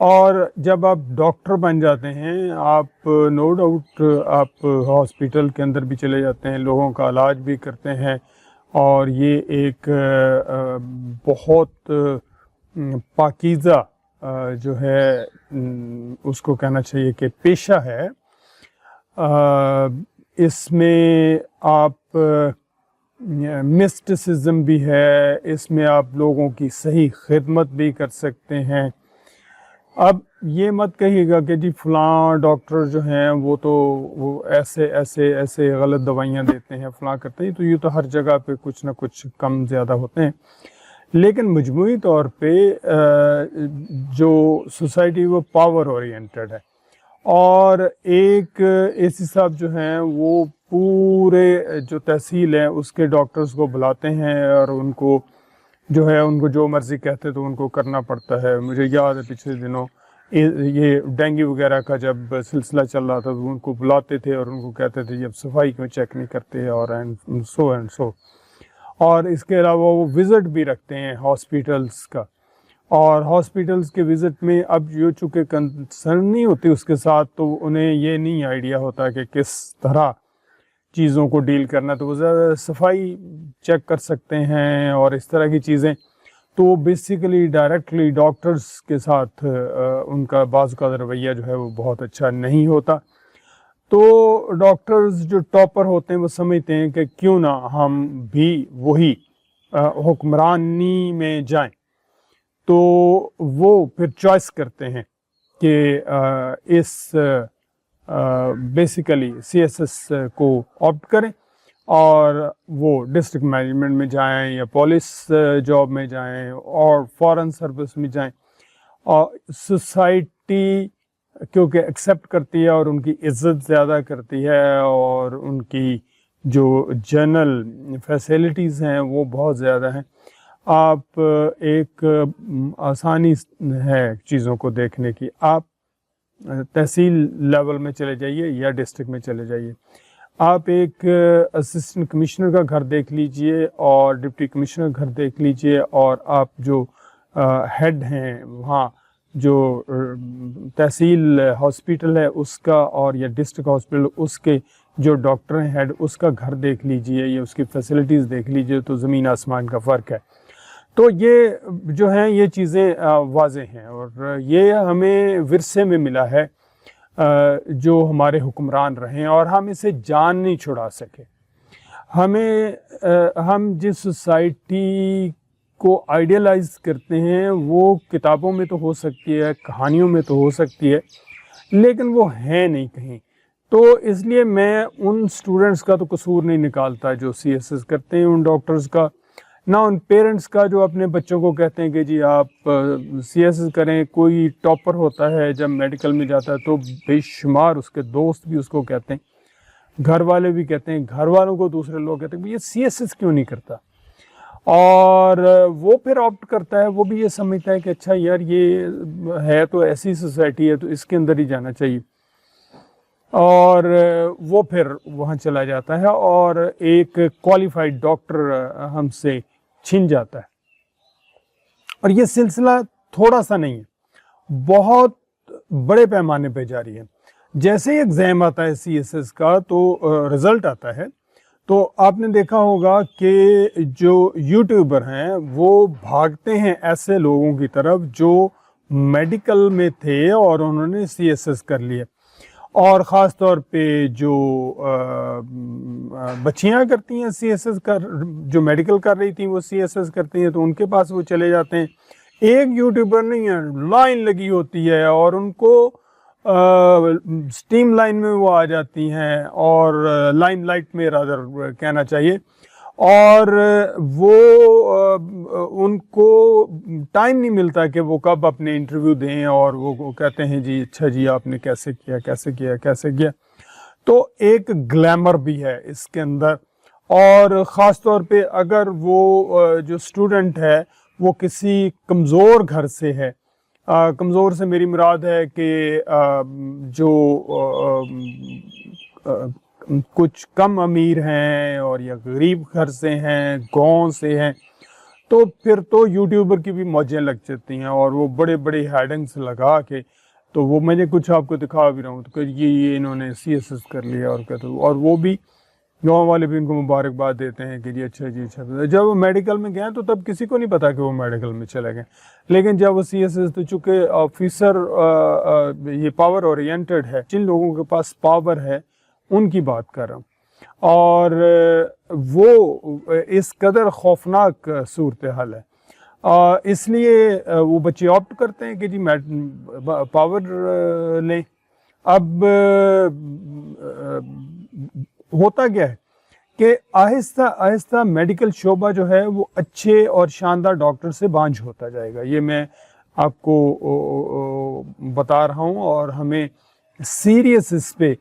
اور جب آپ ڈاکٹر بن جاتے ہیں آپ نو ڈاؤٹ آپ ہاسپیٹل کے اندر بھی چلے جاتے ہیں, لوگوں کا علاج بھی کرتے ہیں, اور یہ ایک بہت پاکیزہ جو ہے اس کو کہنا چاہیے کہ پیشہ ہے. اس میں آپ مسٹسزم بھی ہے, اس میں آپ لوگوں کی صحیح خدمت بھی کر سکتے ہیں. اب یہ مت کہیے گا کہ جی فلاں ڈاکٹر جو ہیں وہ ایسے غلط دوائیاں دیتے ہیں, فلاں کرتے ہیں, تو یہ تو ہر جگہ پہ کچھ نہ کچھ کم زیادہ ہوتے ہیں. لیکن مجموعی طور پہ جو سوسائٹی وہ پاور اورینٹڈ ہے, اور ایک اے سی صاحب جو ہیں وہ پورے جو تحصیل ہیں اس کے ڈاکٹرز کو بلاتے ہیں, اور ان کو جو ہے ان کو جو مرضی کہتے تو ان کو کرنا پڑتا ہے. مجھے یاد ہے پچھلے دنوں یہ ڈینگی وغیرہ کا جب سلسلہ چل رہا تھا تو ان کو بلاتے تھے اور ان کو کہتے تھے جب صفائی کو چیک نہیں کرتے, اور سو. اور اس کے علاوہ وہ وزٹ بھی رکھتے ہیں ہاسپیٹلس کا, اور ہاسپیٹلس کے وزٹ میں اب جو چونکہ کنسرن نہیں ہوتی اس کے ساتھ, تو انہیں یہ نہیں آئیڈیا ہوتا کہ کس طرح چیزوں کو ڈیل کرنا, تو وہ زیادہ صفائی چیک کر سکتے ہیں اور اس طرح کی چیزیں. تو بیسیکلی ڈائریکٹلی ڈاکٹرز کے ساتھ ان کا بعض کا رویہ جو ہے وہ بہت اچھا نہیں ہوتا. تو ڈاکٹرز جو ٹاپر ہوتے ہیں وہ سمجھتے ہیں کہ کیوں نہ ہم بھی وہی حکمرانی میں جائیں, تو وہ پھر چوائس کرتے ہیں کہ اس بیسیکلی سی ایس ایس کو آپٹ کریں, اور وہ ڈسٹرکٹ مینجمنٹ میں جائیں یا پولیس جاب میں جائیں اور فارن سروس میں جائیں. اور سوسائٹی کیونکہ ایکسیپٹ کرتی ہے اور ان کی عزت زیادہ کرتی ہے, اور ان کی جو جنرل فیسلٹیز ہیں وہ بہت زیادہ ہیں. آپ ایک آسانی ہے چیزوں کو دیکھنے کی, آپ تحصیل لیول میں چلے جائیے یا ڈسٹرکٹ میں چلے جائیے, آپ ایک اسسٹنٹ کمشنر کا گھر دیکھ لیجئے اور ڈپٹی کمشنر کا گھر دیکھ لیجئے, اور آپ جو ہیڈ ہیں وہاں جو تحصیل ہاسپیٹل ہے اس کا اور یا ڈسٹرکٹ ہاسپیٹل اس کے جو ڈاکٹر ہیں ہیڈ, اس کا گھر دیکھ لیجئے یا اس کی فیسلٹیز دیکھ لیجئے, تو زمین آسمان کا فرق ہے. تو یہ جو ہیں یہ چیزیں واضح ہیں, اور یہ ہمیں ورثے میں ملا ہے جو ہمارے حکمران رہے ہیں, اور ہم اسے جان نہیں چھڑا سکے. ہم جس سوسائٹی کو آئیڈیلائز کرتے ہیں وہ کتابوں میں تو ہو سکتی ہے, کہانیوں میں تو ہو سکتی ہے, لیکن وہ ہے نہیں کہیں. تو اس لیے میں ان اسٹوڈنٹس کا تو قصور نہیں نکالتا جو سی ایس ایس کرتے ہیں, ان ڈاکٹرز کا, نہ ان پیرنٹس کا جو اپنے بچوں کو کہتے ہیں کہ جی آپ سی ایس ایس کریں. کوئی ٹاپر ہوتا ہے جب میڈیکل میں جاتا ہے تو بے شمار اس کے دوست بھی اس کو کہتے ہیں, گھر والے بھی کہتے ہیں, گھر والوں کو دوسرے لوگ کہتے ہیں یہ سی ایس ایس کیوں نہیں کرتا, اور وہ پھر آپٹ کرتا ہے. وہ بھی یہ سمجھتا ہے کہ اچھا یار یہ ہے تو ایسی سوسائٹی ہے تو اس کے اندر ہی جانا چاہیے, اور وہ پھر وہاں چلا جاتا ہے اور ایک کوالیفائڈ ڈاکٹر ہم سے چھن جاتا ہے. اور یہ سلسلہ تھوڑا سا نہیں ہے, بہت بڑے پیمانے پہ جاری ہے. جیسے ہی ایگزام آتا ہے سی ایس ایس کا تو رزلٹ آتا ہے, تو آپ نے دیکھا ہوگا کہ جو یوٹیوبر ہیں وہ بھاگتے ہیں ایسے لوگوں کی طرف جو میڈیکل میں تھے اور انہوں نے سی ایس ایس کر لیا, اور خاص طور پہ جو بچیاں کرتی ہیں سی ایس ایس جو میڈیکل کر رہی تھیں وہ سی ایس ایس کرتی ہیں, تو ان کے پاس وہ چلے جاتے ہیں. ایک یوٹیوبر نہیں ہے, لائن لگی ہوتی ہے, اور ان کو سٹیم لائن میں وہ آ جاتی ہیں, اور لائن لائٹ میں رادر کہنا چاہیے, اور وہ ان کو ٹائم نہیں ملتا کہ وہ کب اپنے انٹرویو دیں, اور وہ کہتے ہیں جی اچھا جی آپ نے کیسے کیا. تو ایک گلیمر بھی ہے اس کے اندر, اور خاص طور پہ اگر وہ جو اسٹوڈنٹ ہے وہ کسی کمزور گھر سے ہے, کمزور سے میری مراد ہے کہ جو کچھ کم امیر ہیں اور یا غریب گھر سے ہیں, گاؤں سے ہیں, تو پھر تو یوٹیوبر کی بھی موجیں لگ جاتی ہیں اور وہ بڑے بڑے ہیڈنگس لگا کے، تو وہ میں نے کچھ آپ کو دکھا بھی رہا ہوں، تو کہ یہ انہوں نے CSS کر لیا اور کہتے، اور وہ بھی گاؤں والے بھی ان کو مبارکباد دیتے ہیں کہ جی اچھا جی اچھا۔ جب وہ میڈیکل میں گئے تو تب کسی کو نہیں پتا کہ وہ میڈیکل میں چلے گئے، لیکن جب وہ CSS، تو چونکہ آفیسر یہ پاور اورینٹڈ ہے، جن لوگوں کے پاس پاور ہے ان کی بات کر رہا ہوں، اور وہ اس قدر خوفناک صورتحال ہے، اس لیے وہ بچے آپٹ کرتے ہیں کہ جی پاور لیں۔ اب ہوتا کیا ہے کہ آہستہ آہستہ میڈیکل شعبہ جو ہے وہ اچھے اور شاندار ڈاکٹر سے بانجھ ہوتا جائے گا، یہ میں آپ کو بتا رہا ہوں، اور ہمیں سیریس اس پہ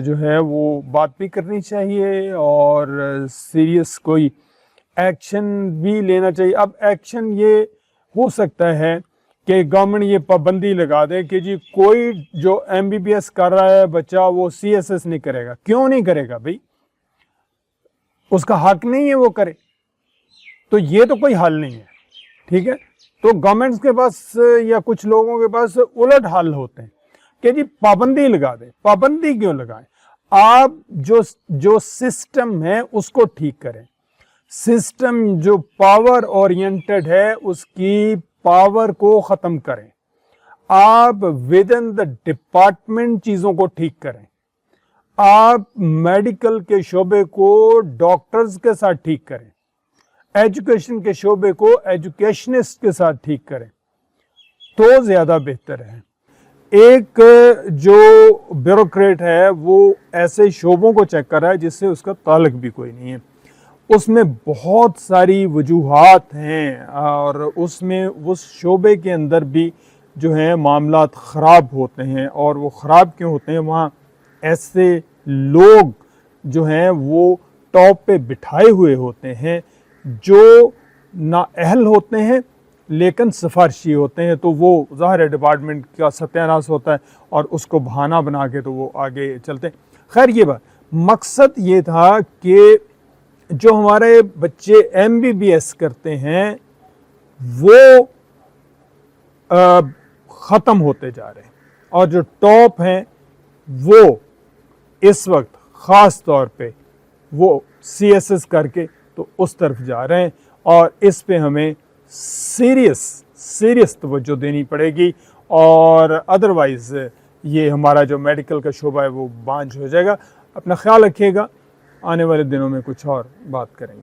جو ہے وہ بات بھی کرنی چاہیے اور سیریس کوئی ایکشن بھی لینا چاہیے۔ اب ایکشن یہ ہو سکتا ہے کہ گورنمنٹ یہ پابندی لگا دے کہ جی کوئی جو MBBS کر رہا ہے بچہ وہ CSS نہیں کرے گا۔ کیوں نہیں کرے گا بھائی؟ اس کا حق نہیں ہے وہ کرے، تو یہ تو کوئی حل نہیں ہے، ٹھیک ہے؟ تو گورنمنٹس کے پاس یا کچھ لوگوں کے پاس الٹ حل ہوتے ہیں کہ جی پابندی لگا دیں۔ پابندی کیوں لگائیں؟ آپ جو سسٹم ہے اس کو ٹھیک کریں۔ سسٹم جو پاور اورینٹڈ ہے اس کی پاور کو ختم کریں۔ آپ ود ان دا ڈپارٹمنٹ چیزوں کو ٹھیک کریں۔ آپ میڈیکل کے شعبے کو ڈاکٹرز کے ساتھ ٹھیک کریں، ایجوکیشن کے شعبے کو ایجوکیشنسٹ کے ساتھ ٹھیک کریں تو زیادہ بہتر ہے۔ ایک جو بیوروکریٹ ہے وہ ایسے شعبوں کو چیک کر رہا ہے جس سے اس کا تعلق بھی کوئی نہیں ہے، اس میں بہت ساری وجوہات ہیں، اور اس میں اس شعبے کے اندر بھی جو ہیں معاملات خراب ہوتے ہیں، اور وہ خراب کیوں ہوتے ہیں؟ وہاں ایسے لوگ جو ہیں وہ ٹاپ پہ بٹھائے ہوئے ہوتے ہیں جو نااہل ہوتے ہیں لیکن سفارشی ہوتے ہیں، تو وہ ظاہر ہے ڈپارٹمنٹ کا ستیہ ناش ہوتا ہے اور اس کو بہانہ بنا کے تو وہ آگے چلتے ہیں۔ خیر یہ بات، مقصد یہ تھا کہ جو ہمارے بچے MBBS کرتے ہیں وہ ختم ہوتے جا رہے ہیں، اور جو ٹاپ ہیں وہ اس وقت خاص طور پہ وہ CSS کر کے تو اس طرف جا رہے ہیں، اور اس پہ ہمیں سیریس توجہ دینی پڑے گی، اور ادروائز یہ ہمارا جو میڈیکل کا شعبہ ہے وہ بانجھ ہو جائے گا۔ اپنا خیال رکھیے گا، آنے والے دنوں میں کچھ اور بات کریں گے۔